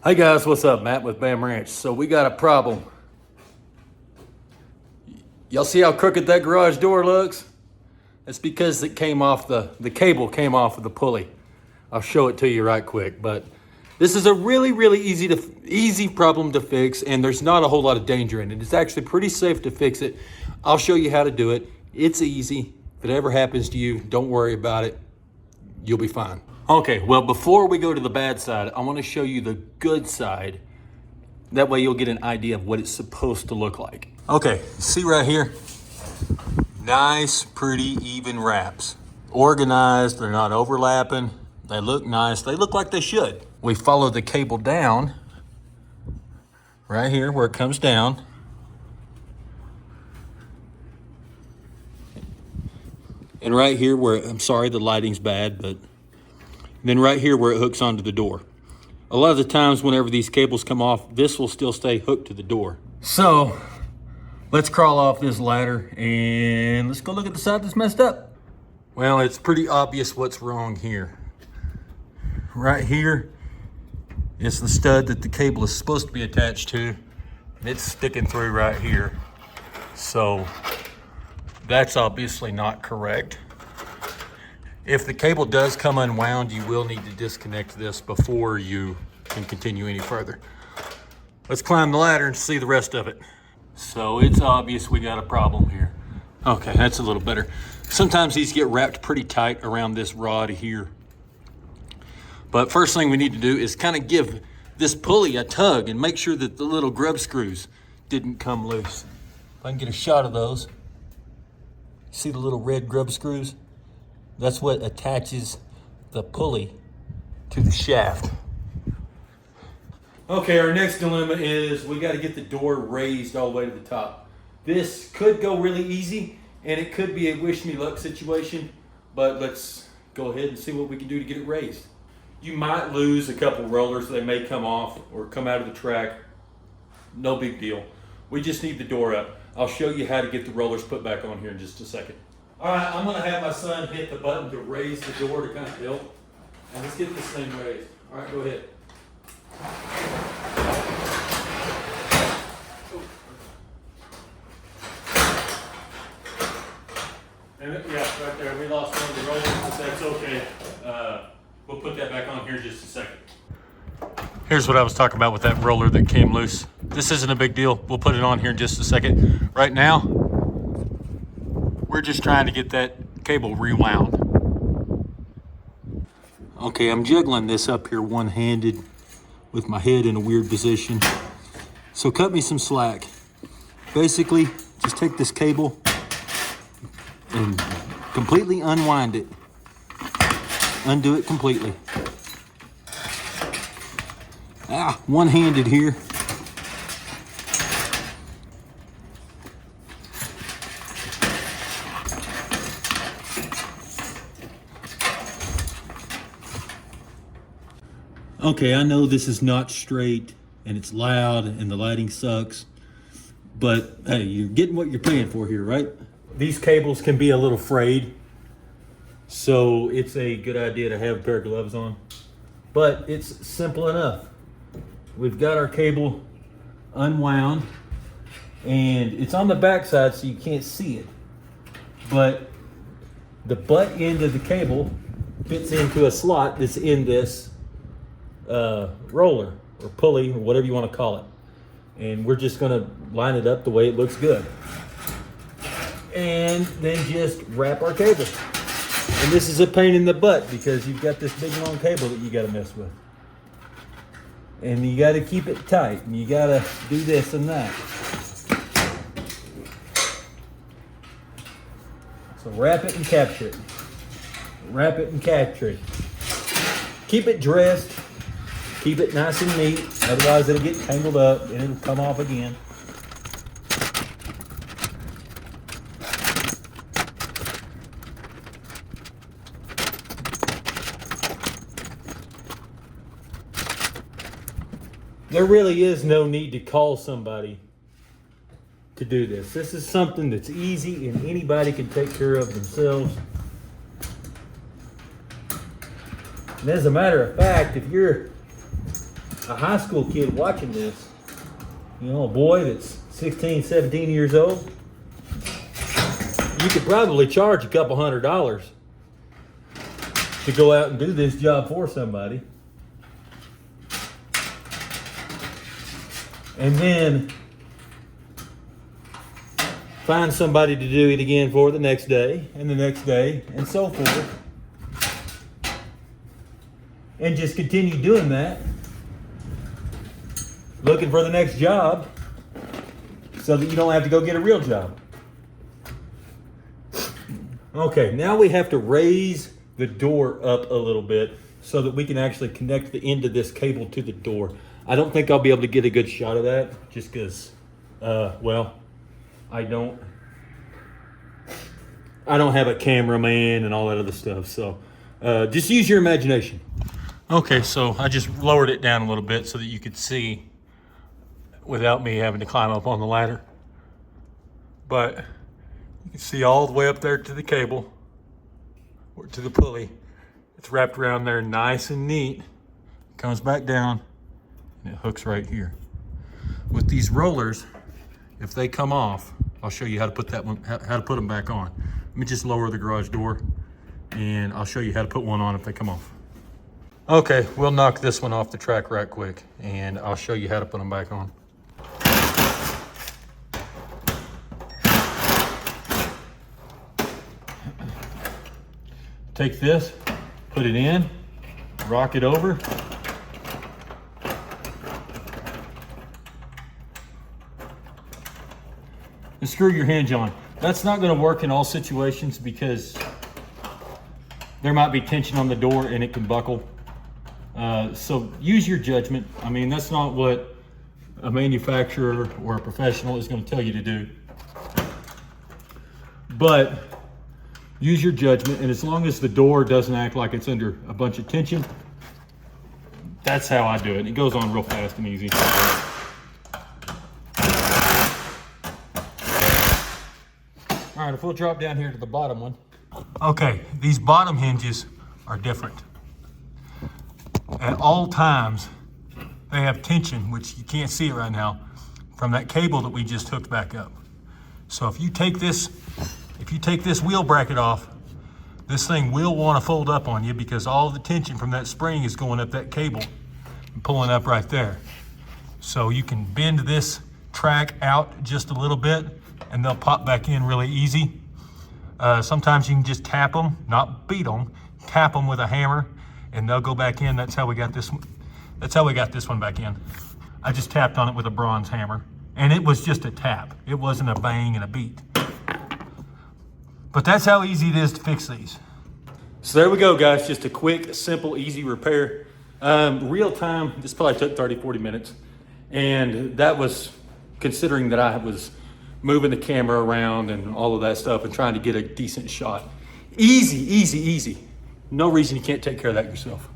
Hey guys, what's up? Matt with BAAM Ranch. So we got a problem. Y'all see how crooked that garage door looks? That's because it came off the cable came off of the pulley. I'll show it to you right quick, but this is a really easy problem to fix, and there's not a whole lot of danger in it. It's actually pretty safe to fix it. I'll show you how to do it. It's easy. If it ever happens to you, don't worry about it. You'll be fine. Okay, well, before we go to the bad side, I want to show you the good side. That way you'll get an idea of what it's supposed to look like. Okay, see right here? Nice, pretty, even wraps. Organized, they're not overlapping. They look nice, they look like they should. We follow the cable down, right here where it comes down. And right here where, I'm sorry, the lighting's bad, but then right here where it hooks onto the door. A lot of the times whenever these cables come off, this will still stay hooked to the door. So let's crawl off this ladder and let's go look at the side that's messed up. Well, it's pretty obvious what's wrong here. Right here is the stud that the cable is supposed to be attached to. And it's sticking through right here. So that's obviously not correct. If the cable does come unwound, you will need to disconnect this before you can continue any further. Let's climb the ladder and see the rest of it. So it's obvious we got a problem here. Okay, that's a little better. Sometimes these get wrapped pretty tight around this rod here. But first thing we need to do is kind of give this pulley a tug and make sure that the little grub screws didn't come loose. If I can get a shot of those. See the little red grub screws? That's what attaches the pulley to the shaft. Okay, our next dilemma is we got to get the door raised all the way to the top. This could go really easy, and it could be a wish me luck situation, but let's go ahead and see what we can do to get it raised. You might lose a couple rollers. They may come off or come out of the track. No big deal. We just need the door up. I'll show you how to get the rollers put back on here in just a second. All right, I'm gonna have my son hit the button to raise the door to kind of help. And let's get this thing raised. All right, go ahead. And yeah, right there, we lost one of the rollers, but that's okay. We'll put that back on here in just a second. Here's what I was talking about with that roller that came loose. This isn't a big deal. We'll put it on here in just a second. Right now, we're just trying to get that cable rewound. Okay, I'm juggling this up here one-handed with my head in a weird position. So cut me some slack. Basically, just take this cable and completely unwind it. Undo it completely. One-handed here. Okay, I know this is not straight and it's loud and the lighting sucks, but hey, you're getting what you're paying for here, right? These cables can be a little frayed, so it's a good idea to have a pair of gloves on, but it's simple enough. We've got our cable unwound and it's on the back side so you can't see it, but the butt end of the cable fits into a slot that's in this roller or pulley or whatever you want to call it, and we're just going to line it up the way it looks good and then just wrap our cable. And this is a pain in the butt because you've got this big long cable that you got to mess with, and you got to keep it tight, and you got to do this and that. So wrap it and capture it. Wrap it and capture it. Keep it dressed. Keep it nice and neat, otherwise it'll get tangled up and it'll come off again. There really is no need to call somebody to do this. This is something that's easy and anybody can take care of themselves. And as a matter of fact, if you're a high school kid watching this, you know, a boy that's 16, 17 years old, you could probably charge a couple $100 to go out and do this job for somebody. And then find somebody to do it again for the next day, and the next day, and so forth. And just continue doing that, looking for the next job, so that you don't have to go get a real job. Okay, now we have to raise the door up a little bit so that we can actually connect the end of this cable to the door. I don't think I'll be able to get a good shot of that just because, well, I don't have a cameraman and all that other stuff. So just use your imagination. Okay, so I just lowered it down a little bit so that you could see without me having to climb up on the ladder. But you can see all the way up there to the cable, or to the pulley. It's wrapped around there nice and neat. Comes back down and it hooks right here. With these rollers, if they come off, I'll show you how to put that one, how to put them back on. Let me just lower the garage door and I'll show you how to put one on if they come off. Okay, we'll knock this one off the track right quick and I'll show you how to put them back on. Take this, put it in, rock it over. And screw your hinge on. That's not going to work in all situations because there might be tension on the door and it can buckle. So use your judgment. I mean, that's not what a manufacturer or a professional is going to tell you to do. But use your judgment, and as long as the door doesn't act like it's under a bunch of tension, that's how I do it. It goes on real fast and easy. All right, if we'll drop down here to the bottom one. Okay, these bottom hinges are different. At all times, they have tension, which you can't see it right now, from that cable that we just hooked back up. So if you take this wheel bracket off, this thing will want to fold up on you because all the tension from that spring is going up that cable and pulling up right there. So you can bend this track out just a little bit and they'll pop back in really easy. Sometimes you can just tap them, not beat them, tap them with a hammer and they'll go back in. That's how we got this one. That's how we got this one back in. I just tapped on it with a bronze hammer and it was just a tap. It wasn't a bang and a beat. But that's how easy it is to fix these. So there we go, guys. Just a quick, simple, easy repair. Real time, this probably took 30, 40 minutes. And that was considering that I was moving the camera around and all of that stuff and trying to get a decent shot. Easy, easy, easy. No reason you can't take care of that yourself.